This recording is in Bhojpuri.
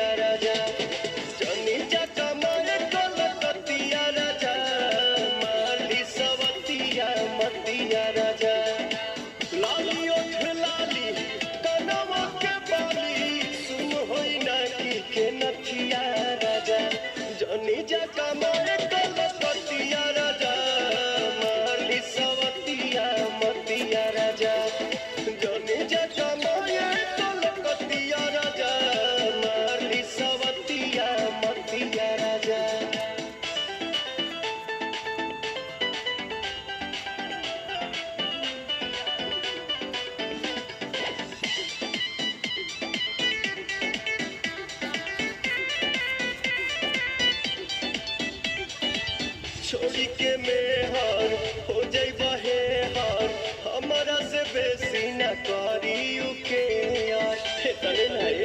मतिया राजा जनी जाका मारे कलकतिया राजा माली सवतिया मतिया राजा लाली ओठ लाली कनवा के बाली सुन होई ना के नथिया राजा जनी जाका मारे कलकतिया राजा माली सवतिया मतिया राजा जनी जाका मारे कलकतिया राजा माली सवतिया मतिया राजा छोड़ी के मेहर हो जाइबा हे हर हमारा से बेसी न करी के यार तने नहीं